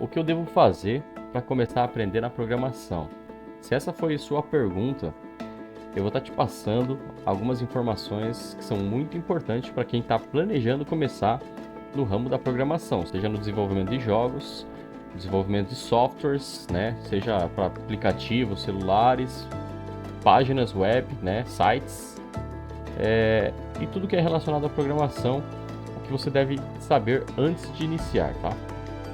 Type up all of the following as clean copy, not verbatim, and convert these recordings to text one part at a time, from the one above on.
O que eu devo fazer para começar a aprender na programação? Se essa foi sua pergunta, eu vou estar te passando algumas informações que são muito importantes para quem está planejando começar no ramo da programação, seja no desenvolvimento de jogos, desenvolvimento de softwares, né? Seja para aplicativos, celulares, páginas web, né? Sites, e tudo que é relacionado à programação, o que você deve saber antes de iniciar, tá?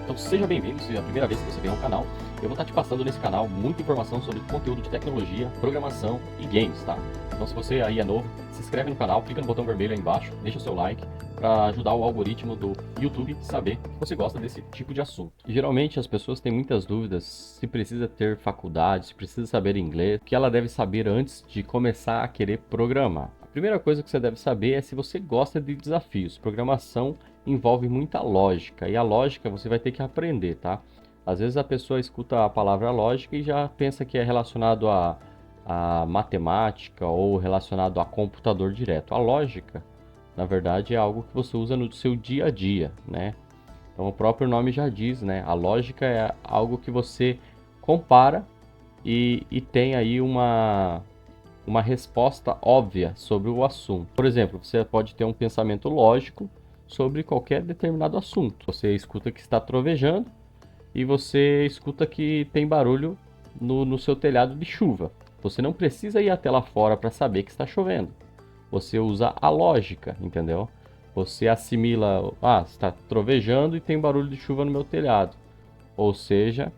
Então seja bem-vindo, se é a primeira vez que você vem ao canal, eu vou estar te passando nesse canal muita informação sobre conteúdo de tecnologia, programação e games, tá? Então se você aí é novo, se inscreve no canal, clica no botão vermelho aí embaixo, deixa o seu like para ajudar o algoritmo do YouTube a saber que você gosta desse tipo de assunto. E geralmente as pessoas têm muitas dúvidas se precisa ter faculdade, se precisa saber inglês, o que ela deve saber antes de começar a querer programar. A primeira coisa que você deve saber é se você gosta de desafios. Programação envolve muita lógica, e a lógica você vai ter que aprender, tá? Às vezes a pessoa escuta a palavra lógica e já pensa que é relacionado a matemática ou relacionado a computador direto. A lógica, na verdade, é algo que você usa no seu dia a dia, né? Então o próprio nome já diz, né? A lógica é algo que você compara e tem aí uma resposta óbvia sobre o assunto. Por exemplo, você pode ter um pensamento lógico sobre qualquer determinado assunto. Você escuta que está trovejando e você escuta que tem barulho no seu telhado de chuva. Você não precisa ir até lá fora para saber que está chovendo. Você usa a lógica, entendeu? Você assimila, está trovejando e tem barulho de chuva no meu telhado. Ou seja,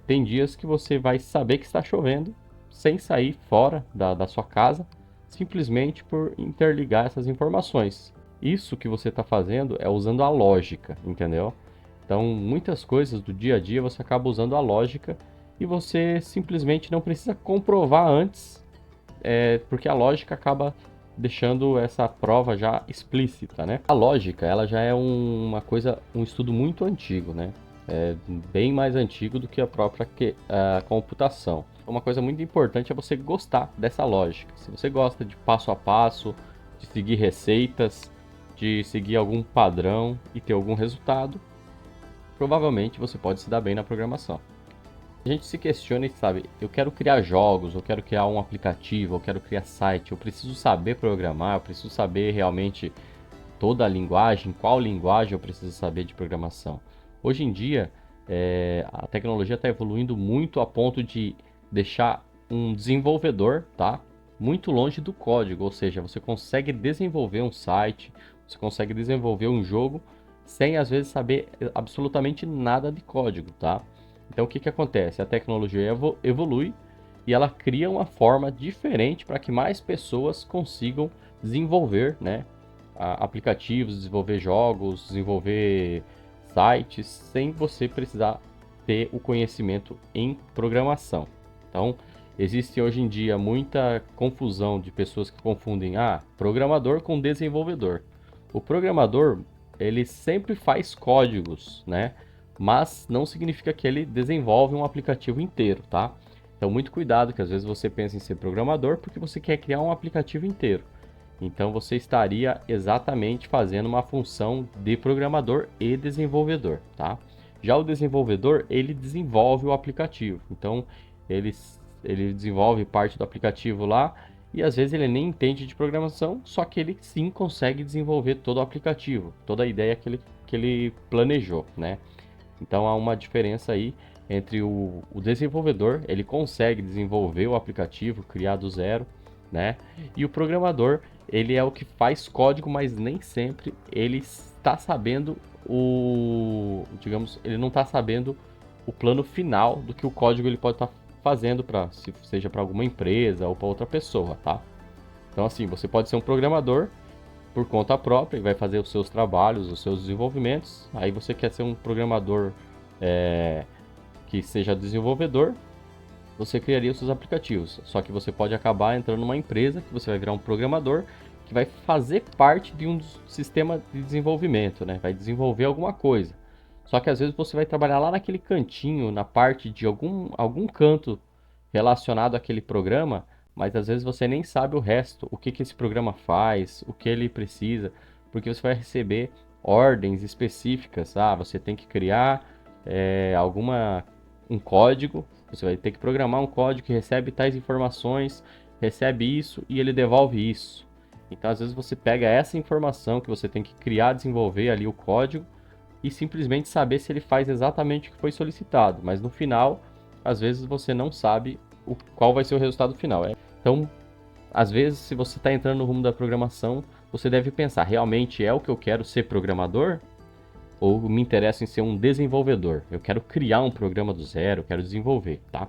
tem dias que você vai saber que está chovendo sem sair fora da sua casa, simplesmente por interligar essas informações. Isso que você está fazendo é usando a lógica, entendeu? Então, muitas coisas do dia a dia você acaba usando a lógica e você simplesmente não precisa comprovar antes, porque a lógica acaba deixando essa prova já explícita, né? A lógica, ela já é uma coisa, um estudo muito antigo, né? É bem mais antigo do que a própria a computação. Uma coisa muito importante é você gostar dessa lógica. Se você gosta de passo a passo, de seguir receitas, de seguir algum padrão e ter algum resultado, provavelmente você pode se dar bem na programação. A gente se questiona e sabe, eu quero criar jogos, eu quero criar um aplicativo, eu quero criar site, eu preciso saber programar, eu preciso saber realmente toda a linguagem, qual linguagem eu preciso saber de programação. Hoje em dia, a tecnologia está evoluindo muito a ponto de deixar um desenvolvedor, tá, muito longe do código, ou seja, você consegue desenvolver um site, você consegue desenvolver um jogo sem às vezes saber absolutamente nada de código, tá? Então o que que acontece? A tecnologia evolui e ela cria uma forma diferente para que mais pessoas consigam desenvolver, né, aplicativos, desenvolver jogos, desenvolver sites, sem você precisar ter o conhecimento em programação. Então, existe hoje em dia muita confusão de pessoas que confundem programador com desenvolvedor. O programador, ele sempre faz códigos, né? Mas não significa que ele desenvolve um aplicativo inteiro, tá? Então, muito cuidado, que às vezes você pensa em ser programador porque você quer criar um aplicativo inteiro. Então, você estaria exatamente fazendo uma função de programador e desenvolvedor, tá? Já o desenvolvedor, ele desenvolve o aplicativo. Então, ele, ele desenvolve parte do aplicativo lá e às vezes ele nem entende de programação, só que ele sim consegue desenvolver todo o aplicativo, toda a ideia que ele planejou, né? Então há uma diferença aí entre o desenvolvedor, ele consegue desenvolver o aplicativo, criar do zero, né? E o programador, ele é o que faz código, mas nem sempre ele está sabendo digamos, ele não está sabendo o plano final do que o código ele pode estar fazendo para, seja para alguma empresa ou para outra pessoa, tá? Então assim, você pode ser um programador por conta própria e vai fazer os seus trabalhos, os seus desenvolvimentos. Aí você quer ser um programador que seja desenvolvedor, você criaria os seus aplicativos. Só que você pode acabar entrando numa empresa que você vai virar um programador que vai fazer parte de um sistema de desenvolvimento, né? Vai desenvolver alguma coisa. Só que às vezes você vai trabalhar lá naquele cantinho, na parte de algum canto relacionado àquele programa, mas às vezes você nem sabe o resto, o que que esse programa faz, o que ele precisa, porque você vai receber ordens específicas. Você tem que criar um código, você vai ter que programar um código que recebe tais informações, recebe isso e ele devolve isso. Então, às vezes você pega essa informação que você tem que criar, desenvolver ali o código e simplesmente saber se ele faz exatamente o que foi solicitado, mas no final, às vezes você não sabe qual vai ser o resultado final. Então, às vezes, se você está entrando no rumo da programação, você deve pensar, realmente é o que eu quero ser programador? Ou me interessa em ser um desenvolvedor? Eu quero criar um programa do zero, eu quero desenvolver, tá?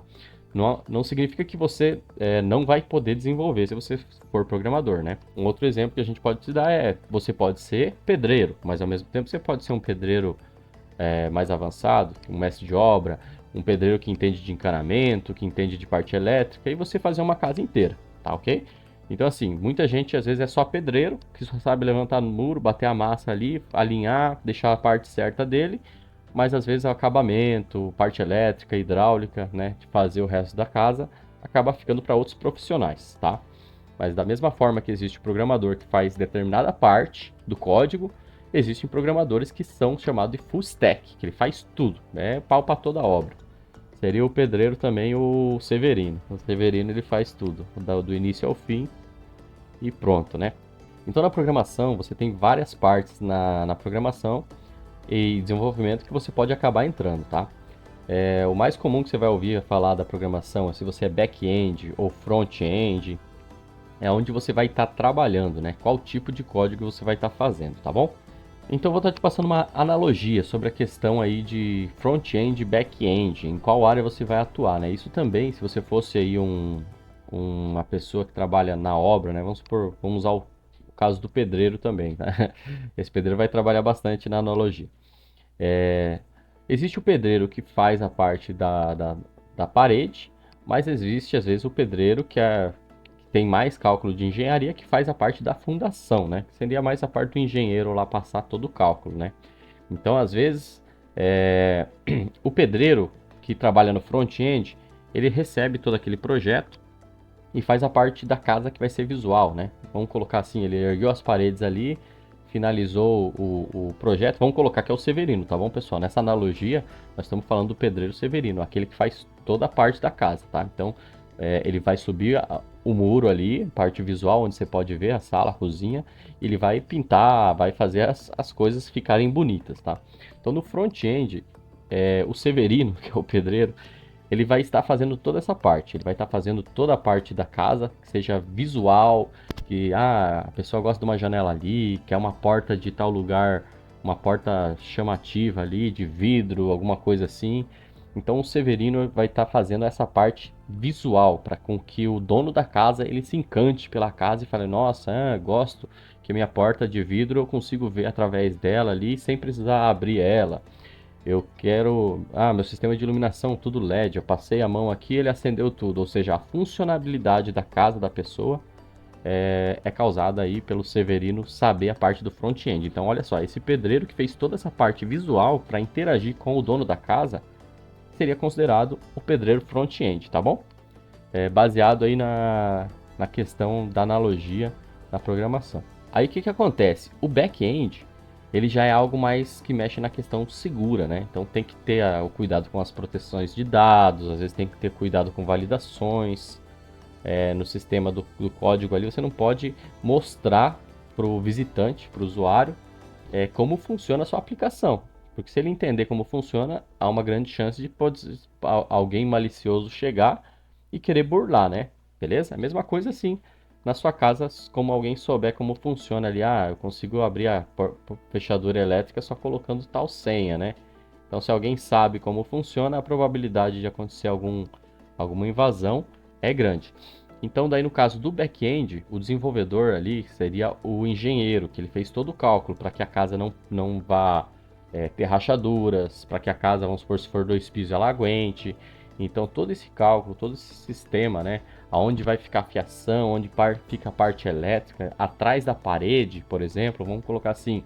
Não significa que você não vai poder desenvolver se você for programador, né? Um outro exemplo que a gente pode te dar é, você pode ser pedreiro, mas ao mesmo tempo você pode ser um pedreiro mais avançado, um mestre de obra, um pedreiro que entende de encanamento, que entende de parte elétrica, e você fazer uma casa inteira, tá ok? Então, assim, muita gente às vezes é só pedreiro, que só sabe levantar no muro, bater a massa ali, alinhar, deixar a parte certa dele, mas às vezes o acabamento, parte elétrica, hidráulica, né, de fazer o resto da casa, acaba ficando para outros profissionais, tá? Mas da mesma forma que existe o programador que faz determinada parte do código, existem programadores que são chamados de full stack, que ele faz tudo, é pau para toda a obra. Seria o pedreiro também o Severino. O Severino ele faz tudo, do início ao fim e pronto, né? Então na programação você tem várias partes na programação e desenvolvimento que você pode acabar entrando, tá? O mais comum que você vai ouvir falar da programação é se você é back-end ou front-end, é onde você vai estar trabalhando, né? Qual tipo de código você vai estar fazendo, tá bom? Então eu vou estar te passando uma analogia sobre a questão aí de front-end e back-end, em qual área você vai atuar, né? Isso também, se você fosse aí uma pessoa que trabalha na obra, né? Vamos usar o caso do pedreiro também, tá? Esse pedreiro vai trabalhar bastante na analogia. Existe o pedreiro que faz a parte da parede, mas existe às vezes o pedreiro que tem mais cálculo de engenharia que faz a parte da fundação, né? Que seria mais a parte do engenheiro lá passar todo o cálculo, né? Então, às vezes, o pedreiro que trabalha no front-end, ele recebe todo aquele projeto e faz a parte da casa que vai ser visual, né? Vamos colocar assim, ele ergueu as paredes ali, finalizou o projeto. Vamos colocar que é o Severino, tá bom, pessoal? Nessa analogia, nós estamos falando do pedreiro Severino, aquele que faz toda a parte da casa, tá? Então, ele vai subir o muro ali, parte visual, onde você pode ver a sala, a cozinha. Ele vai pintar, vai fazer as coisas ficarem bonitas, tá? Então, no front-end, o Severino, que é o pedreiro, ele vai estar fazendo toda essa parte. Ele vai estar fazendo toda a parte da casa, que seja visual, que a pessoa gosta de uma janela ali, quer uma porta de tal lugar, uma porta chamativa ali, de vidro, alguma coisa assim. Então o Severino vai estar fazendo essa parte visual para com que o dono da casa ele se encante pela casa e fale: nossa, gosto que minha porta de vidro eu consigo ver através dela ali sem precisar abrir ela. Eu quero. Meu sistema de iluminação, tudo LED. Eu passei a mão aqui, ele acendeu tudo. Ou seja, a funcionalidade da casa da pessoa é causada aí pelo Severino saber a parte do front-end. Então, olha só, esse pedreiro que fez toda essa parte visual para interagir com o dono da casa seria considerado o pedreiro front-end, tá bom? Baseado aí na questão da analogia na programação. Aí o que acontece? O back-end ele já é algo mais que mexe na questão segura, né? Então tem que ter o cuidado com as proteções de dados, às vezes tem que ter cuidado com validações. No sistema do código ali, você não pode mostrar para o visitante, para o usuário, como funciona a sua aplicação. Porque se ele entender como funciona, há uma grande chance de alguém malicioso chegar e querer burlar, né? Beleza? A mesma coisa assim na sua casa, como alguém souber como funciona ali, eu consigo abrir a fechadura elétrica só colocando tal senha, né? Então, se alguém sabe como funciona, a probabilidade de acontecer alguma invasão é grande. Então, daí no caso do back-end, o desenvolvedor ali seria o engenheiro, que ele fez todo o cálculo para que a casa não vá ter rachaduras, para que a casa, vamos supor, se for 2 pisos, ela aguente. Então, todo esse cálculo, todo esse sistema, né? Aonde vai ficar a fiação, onde fica a parte elétrica, atrás da parede, por exemplo, vamos colocar assim,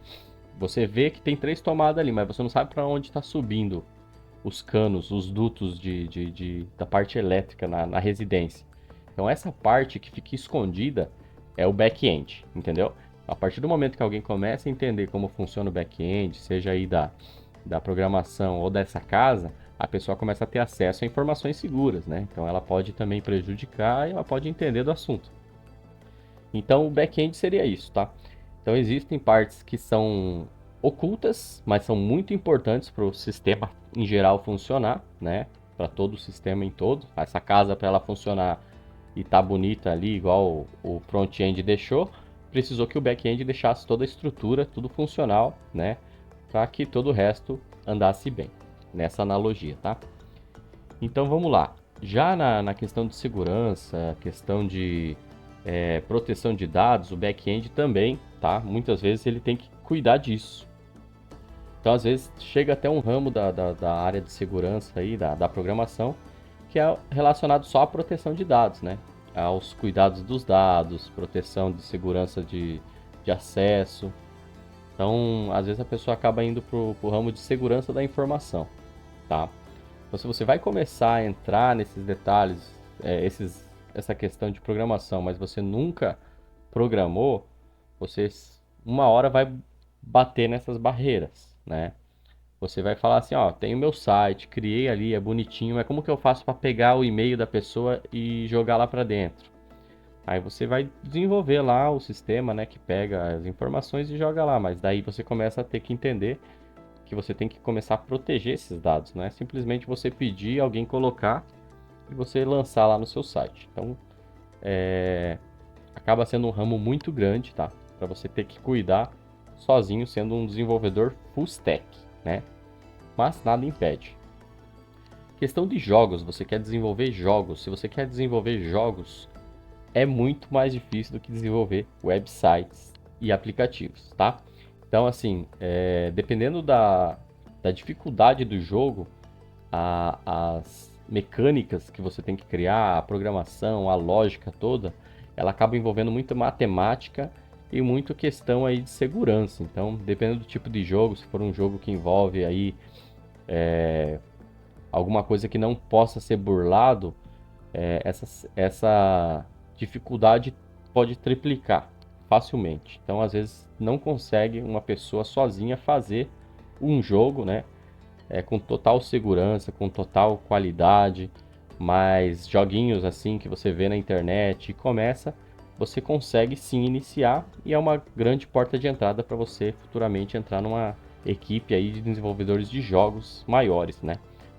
você vê que tem 3 tomadas ali, mas você não sabe para onde está subindo os canos, os dutos da parte elétrica na residência. Então essa parte que fica escondida é o back-end, entendeu? A partir do momento que alguém começa a entender como funciona o back-end, seja aí da programação ou dessa casa, a pessoa começa a ter acesso a informações seguras, né? Então ela pode também prejudicar e ela pode entender do assunto. Então o back-end seria isso, tá? Então existem partes que são ocultas, mas são muito importantes para o sistema em geral funcionar, né? Para todo o sistema em todo. Essa casa, para ela funcionar e tá bonita ali, igual o front-end deixou, precisou que o back-end deixasse toda a estrutura, tudo funcional, né? Para que todo o resto andasse bem, nessa analogia, tá? Então vamos lá. Já na questão de segurança, questão de proteção de dados, o back-end também, tá? Muitas vezes ele tem que cuidar disso. Então, às vezes, chega até um ramo da área de segurança aí, da programação, que é relacionado só à proteção de dados, né? Aos cuidados dos dados, proteção de segurança de acesso. Então, às vezes a pessoa acaba indo pro ramo de segurança da informação, tá? Então, se você vai começar a entrar nesses detalhes, essa questão de programação, mas você nunca programou, você uma hora vai bater nessas barreiras, né? Você vai falar assim, ó, tenho meu site, criei ali, é bonitinho, mas como que eu faço para pegar o e-mail da pessoa e jogar lá para dentro? Aí você vai desenvolver lá o sistema, né, que pega as informações e joga lá, mas daí você começa a ter que entender que você tem que começar a proteger esses dados, não é simplesmente você pedir alguém colocar e você lançar lá no seu site. Então, acaba sendo um ramo muito grande, tá? Para você ter que cuidar sozinho, sendo um desenvolvedor full stack, né? Mas nada impede. Questão de jogos, você quer desenvolver jogos. Se você quer desenvolver jogos, é muito mais difícil do que desenvolver websites e aplicativos, tá? Então, assim, dependendo da dificuldade do jogo, as mecânicas que você tem que criar, a programação, a lógica toda, ela acaba envolvendo muita matemática e muito questão aí de segurança. Então, dependendo do tipo de jogo, se for um jogo que envolve aí alguma coisa que não possa ser burlado, essa dificuldade pode triplicar facilmente. Então, às vezes, não consegue uma pessoa sozinha fazer um jogo, né? Com total segurança, com total qualidade, mas joguinhos assim que você vê na internet e começa, você consegue sim iniciar e é uma grande porta de entrada para você futuramente entrar numa equipe aí de desenvolvedores de jogos maiores, né?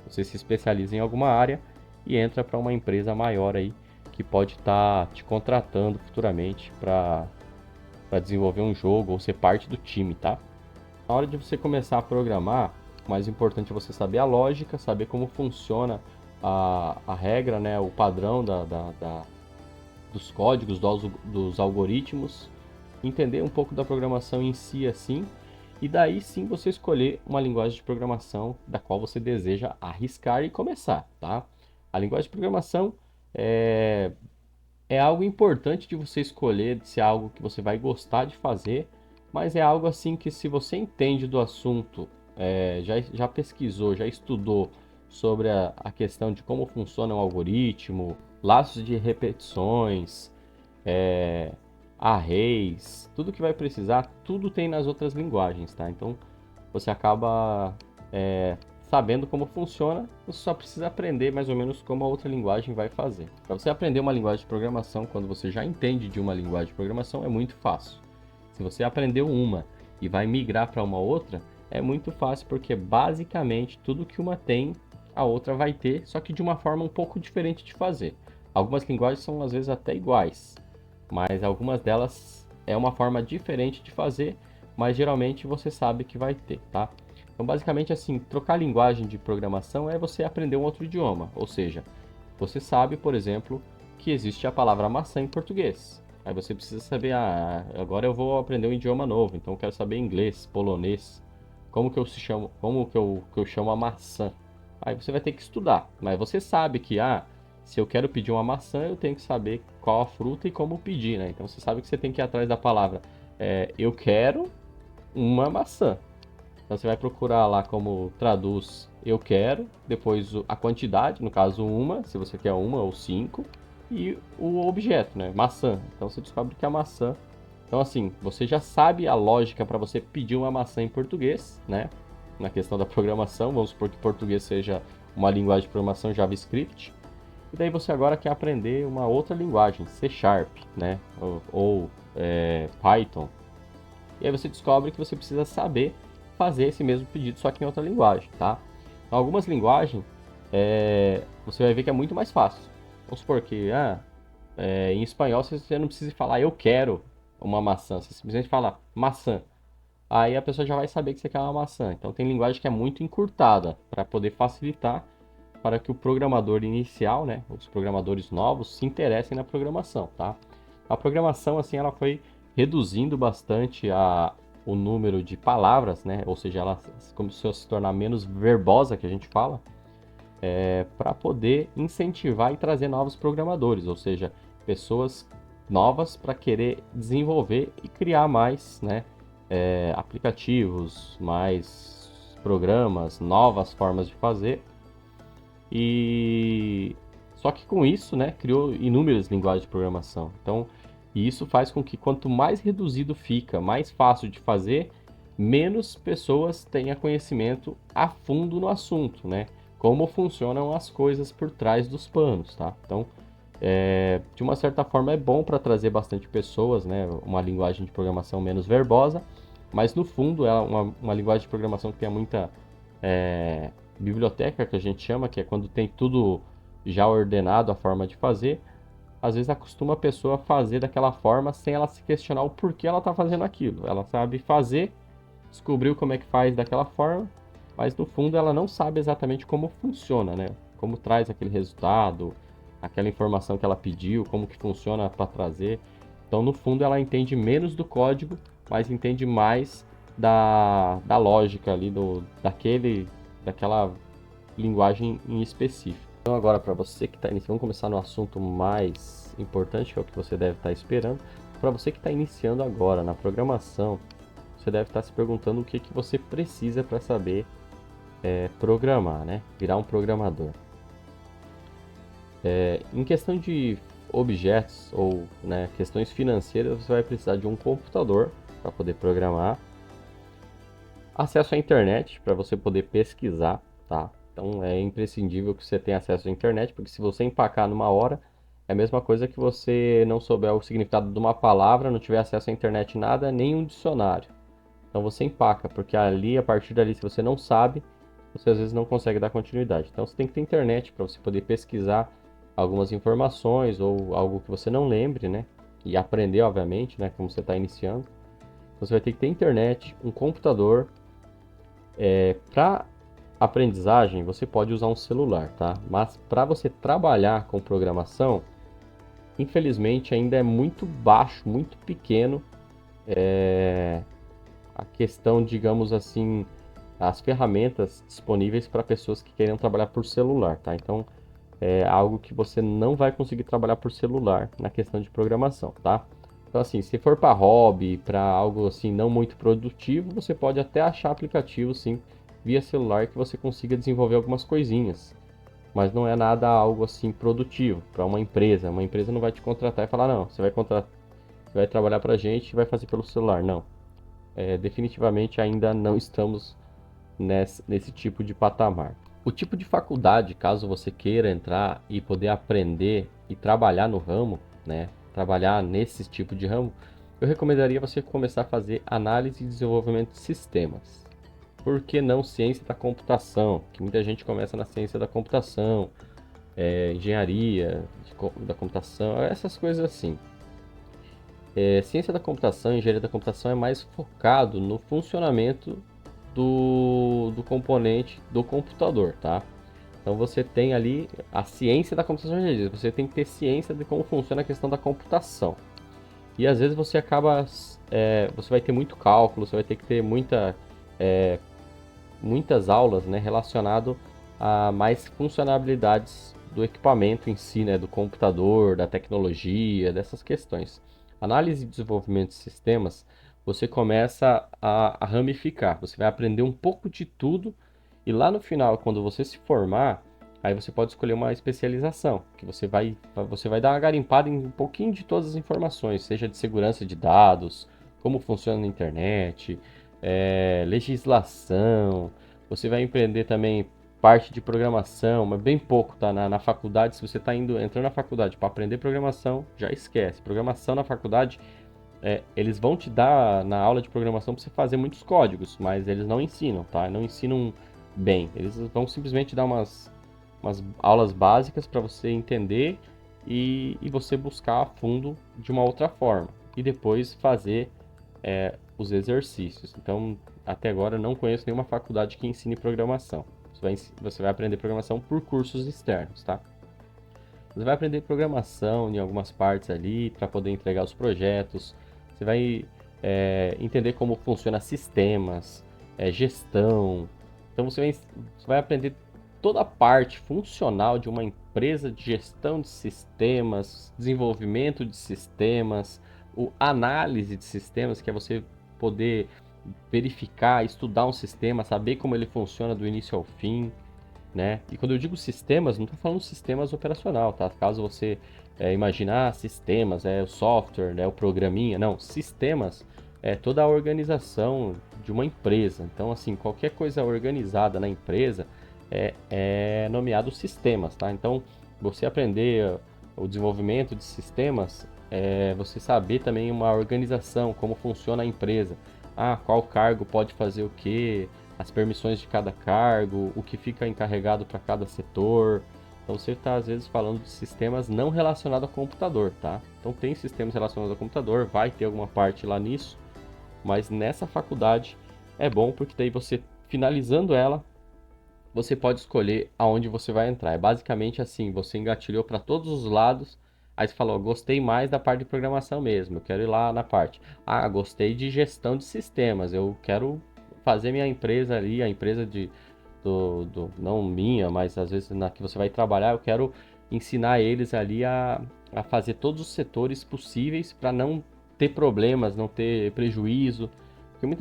Você se especializa em alguma área e entra para uma empresa maior aí que pode estar te contratando futuramente para desenvolver um jogo ou ser parte do time, tá? Na hora de você começar a programar, o mais importante é você saber a lógica, saber como funciona a regra, né, o padrão dos códigos, dos algoritmos, entender um pouco da programação em si assim, e daí sim você escolher uma linguagem de programação da qual você deseja arriscar e começar, tá? A linguagem de programação é algo importante de você escolher, de ser algo que você vai gostar de fazer, mas é algo assim que se você entende do assunto, já pesquisou, já estudou sobre a questão de como funciona o algoritmo, laços de repetições, arrays, tudo que vai precisar, tudo tem nas outras linguagens, tá? Então você acaba sabendo como funciona, você só precisa aprender mais ou menos como a outra linguagem vai fazer. Para você aprender uma linguagem de programação, quando você já entende de uma linguagem de programação, é muito fácil. Se você aprendeu uma e vai migrar para uma outra, é muito fácil porque basicamente tudo que uma tem, a outra vai ter, só que de uma forma um pouco diferente de fazer. Algumas linguagens são às vezes até iguais, mas algumas delas é uma forma diferente de fazer, mas geralmente você sabe que vai ter, tá? Então, basicamente, assim, trocar linguagem de programação é você aprender um outro idioma. Ou seja, você sabe, por exemplo, que existe a palavra maçã em português. Aí você precisa saber, agora eu vou aprender um idioma novo, então eu quero saber inglês, polonês, como que eu chamo, que eu chamo a maçã. Aí você vai ter que estudar, mas você sabe que, se eu quero pedir uma maçã, eu tenho que saber qual a fruta e como pedir, né? Então você sabe que você tem que ir atrás da palavra, eu quero uma maçã. Então você vai procurar lá como traduz eu quero, depois a quantidade, no caso uma, se você quer uma ou cinco, e o objeto, né? Maçã. Então você descobre que a maçã. Então assim, você já sabe a lógica para você pedir uma maçã em português, né? na questão da programação. Vamos supor que português seja uma linguagem de programação JavaScript. E daí você agora quer aprender uma outra linguagem, C Sharp, né? Ou Python. E aí você descobre que você precisa saber fazer esse mesmo pedido, só que em outra linguagem, tá? Então, algumas linguagens, você vai ver que é muito mais fácil. Vamos supor que em espanhol você não precisa falar eu quero uma maçã, você simplesmente fala maçã. Aí a pessoa já vai saber que você quer uma maçã. Então tem linguagem que é muito encurtada para poder facilitar para que o programador inicial, né, os programadores novos se interessem na programação, tá? A programação assim ela foi reduzindo bastante o número de palavras, né? Ou seja, ela começou a se tornar menos verbosa, que a gente fala, para poder incentivar e trazer novos programadores, ou seja, pessoas novas para querer desenvolver e criar mais, né, aplicativos, mais programas, novas formas de fazer. E só que com isso, né, criou inúmeras linguagens de programação. Então, isso faz com que quanto mais reduzido fica, mais fácil de fazer, menos pessoas tenham conhecimento a fundo no assunto, né? Como funcionam as coisas por trás dos panos, tá? Então, de uma certa forma é bom para trazer bastante pessoas, né? Uma linguagem de programação menos verbosa, mas no fundo é uma linguagem de programação que tem muita biblioteca, que a gente chama, que é quando tem tudo já ordenado a forma de fazer. Às vezes acostuma a pessoa a fazer daquela forma sem ela se questionar o porquê ela está fazendo aquilo. Ela sabe fazer, descobriu como é que faz daquela forma, mas no fundo ela não sabe exatamente como funciona, né? Como traz aquele resultado, aquela informação que ela pediu, como que funciona para trazer. Então, no fundo, ela entende menos do código, mas entende mais da lógica ali, daquela linguagem em específico. Então, agora, para você que está iniciando, vamos começar no assunto mais importante, que é o que você deve estar esperando. Para você que está iniciando agora na programação, você deve estar se perguntando o que você precisa para saber programar, né? Virar um programador. Em questão de objetos ou, né, questões financeiras, você vai precisar de um computador para poder programar, acesso à internet para você poder pesquisar, tá? Então é imprescindível que você tenha acesso à internet, porque se você empacar numa hora, é a mesma coisa que você não souber o significado de uma palavra, não tiver acesso à internet nada, nem um dicionário. Então você empaca, porque ali, a partir dali, se você não sabe, você às vezes não consegue dar continuidade. Então você tem que ter internet para você poder pesquisar algumas informações ou algo que você não lembre, né? E aprender, obviamente, né? Como você está iniciando. Você vai ter que ter internet, um computador. Para aprendizagem, você pode usar um celular, tá? Mas para você trabalhar com programação, infelizmente ainda é muito baixo, muito pequeno a questão, digamos assim, as ferramentas disponíveis para pessoas que queiram trabalhar por celular, tá? Então, é algo que você não vai conseguir trabalhar por celular na questão de programação, tá? Então, assim, se for para hobby, para algo assim não muito produtivo, você pode até achar aplicativos, sim, via celular que você consiga desenvolver algumas coisinhas. Mas não é nada algo assim produtivo para uma empresa. Uma empresa não vai te contratar e falar, não, você vai trabalhar para a gente e vai fazer pelo celular. Não. Definitivamente ainda não estamos nesse tipo de patamar. O tipo de faculdade, caso você queira entrar e poder aprender e trabalhar no ramo, né? Trabalhar nesse tipo de ramo, eu recomendaria você começar a fazer análise e desenvolvimento de sistemas. Por que não ciência da computação? Que muita gente começa na ciência da computação, engenharia da computação, essas coisas assim. Ciência da computação, engenharia da computação é mais focado no funcionamento do componente do computador, tá? Então você tem ali a ciência da computação, já diz, você tem que ter ciência de como funciona a questão da computação. E às vezes você acaba, você vai ter muito cálculo, você vai ter que ter muitas aulas, né, relacionado a mais funcionalidades do equipamento em si, né, do computador, da tecnologia, dessas questões. Análise e desenvolvimento de sistemas, você começa a ramificar, você vai aprender um pouco de tudo e lá no final, quando você se formar, aí você pode escolher uma especialização, que você vai dar uma garimpada em um pouquinho de todas as informações, seja de segurança de dados, como funciona a internet, legislação, Você vai aprender também parte de programação, mas bem pouco, tá? Na faculdade, se você está entrando na faculdade para aprender programação, já esquece. Programação na faculdade, eles vão te dar na aula de programação para você fazer muitos códigos, mas eles não ensinam, tá? Não ensinam bem. Eles vão simplesmente dar umas aulas básicas para você entender e você buscar a fundo de uma outra forma. E depois fazer os exercícios. Então, até agora, eu não conheço nenhuma faculdade que ensine programação. Você vai aprender programação por cursos externos, tá? Você vai aprender programação em algumas partes ali para poder entregar os projetos. Você vai entender como funciona sistemas, gestão. Então você vai aprender toda a parte funcional de uma empresa de gestão de sistemas, desenvolvimento de sistemas, análise de sistemas, que é você poder verificar, estudar um sistema, saber como ele funciona do início ao fim, né? E quando eu digo sistemas, não estou falando sistemas operacional, tá? Caso você imaginar sistemas, o software, né, o programinha, não, sistemas é toda a organização de uma empresa. Então, assim, qualquer coisa organizada na empresa é nomeado sistemas, tá? Então, você aprender o desenvolvimento de sistemas você saber também uma organização, como funciona a empresa. Ah, qual cargo pode fazer o quê? As permissões de cada cargo, o que fica encarregado para cada setor. Então você está às vezes falando de sistemas não relacionados ao computador, tá? Então tem sistemas relacionados ao computador, vai ter alguma parte lá nisso, mas nessa faculdade é bom porque daí você finalizando ela, você pode escolher aonde você vai entrar. É basicamente assim, você engatilhou para todos os lados, aí você falou, gostei mais da parte de programação mesmo, eu quero ir lá na parte. Ah, gostei de gestão de sistemas, eu quero fazer minha empresa ali, a empresa não minha, mas às vezes na que você vai trabalhar, eu quero ensinar eles ali a fazer todos os setores possíveis para não ter problemas, não ter prejuízo. Porque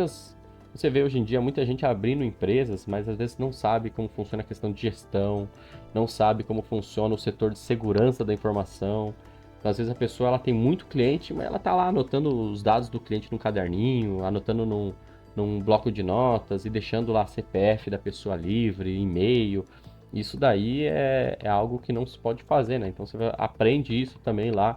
você vê hoje em dia muita gente abrindo empresas, mas às vezes não sabe como funciona a questão de gestão, não sabe como funciona o setor de segurança da informação. Então, às vezes a pessoa ela tem muito cliente, mas ela tá lá anotando os dados do cliente num caderninho, anotando num bloco de notas e deixando lá CPF da pessoa livre, e-mail. Isso daí é algo que não se pode fazer, né? Então você aprende isso também lá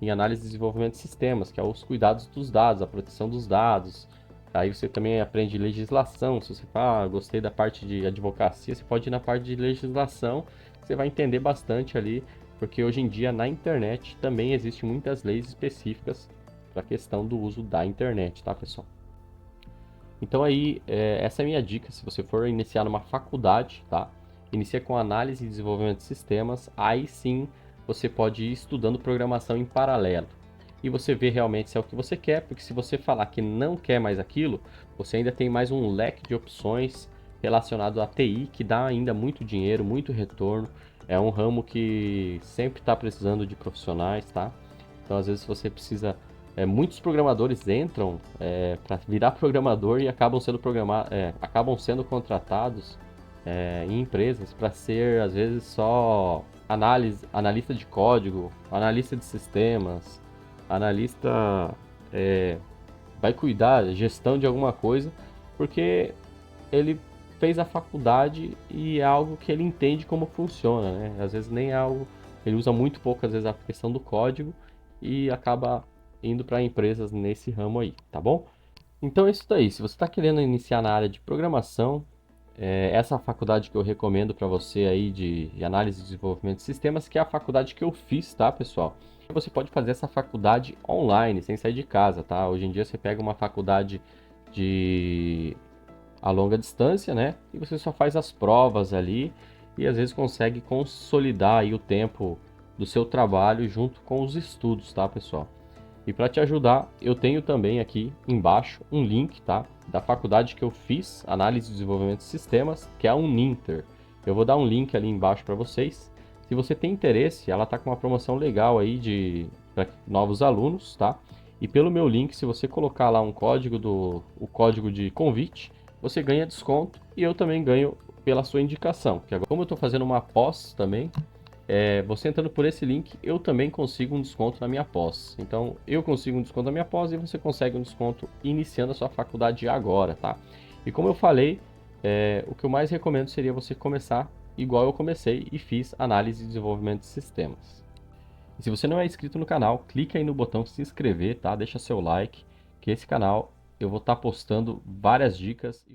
em análise e desenvolvimento de sistemas, que é os cuidados dos dados, a proteção dos dados. Aí você também aprende legislação. Se você fala, gostei da parte de advocacia, você pode ir na parte de legislação, você vai entender bastante ali, porque hoje em dia na internet também existem muitas leis específicas para a questão do uso da internet, tá, pessoal? Então aí, essa é a minha dica, se você for iniciar numa faculdade, tá? Inicia com análise e desenvolvimento de sistemas, aí sim você pode ir estudando programação em paralelo. E você vê realmente se é o que você quer, porque se você falar que não quer mais aquilo, você ainda tem mais um leque de opções relacionado à TI, que dá ainda muito dinheiro, muito retorno. É um ramo que sempre está precisando de profissionais, tá? Então às vezes você precisa muitos programadores entram para virar programador e acabam sendo contratados em empresas para ser, às vezes, só analista de código, analista de sistemas, analista vai cuidar, gestão de alguma coisa, porque ele fez a faculdade e é algo que ele entende como funciona, né? Às vezes nem é algo, ele usa muito pouco, às vezes, a questão do código e acaba indo para empresas nesse ramo aí, tá bom? Então é isso daí. Se você está querendo iniciar na área de programação, essa é a faculdade que eu recomendo para você aí de análise e desenvolvimento de sistemas, que é a faculdade que eu fiz, tá, pessoal? Você pode fazer essa faculdade online, sem sair de casa, tá? Hoje em dia você pega uma faculdade de a longa distância, né? E você só faz as provas ali e às vezes consegue consolidar aí o tempo do seu trabalho junto com os estudos, tá, pessoal? E para te ajudar, eu tenho também aqui embaixo um link, tá? Da faculdade que eu fiz, Análise e Desenvolvimento de Sistemas, que é a Uninter. Eu vou dar um link ali embaixo para vocês. Se você tem interesse, ela tá com uma promoção legal aí para novos alunos, tá? E pelo meu link, se você colocar lá o código de convite, você ganha desconto e eu também ganho pela sua indicação. Que agora, como eu estou fazendo uma pós também, você entrando por esse link, eu também consigo um desconto na minha pós. Então, eu consigo um desconto na minha pós e você consegue um desconto iniciando a sua faculdade agora, tá? E como eu falei, O que eu mais recomendo seria você começar igual eu comecei e fiz análise e desenvolvimento de sistemas. E se você não é inscrito no canal, clica aí no botão se inscrever, tá? Deixa seu like, que esse canal eu vou estar postando várias dicas.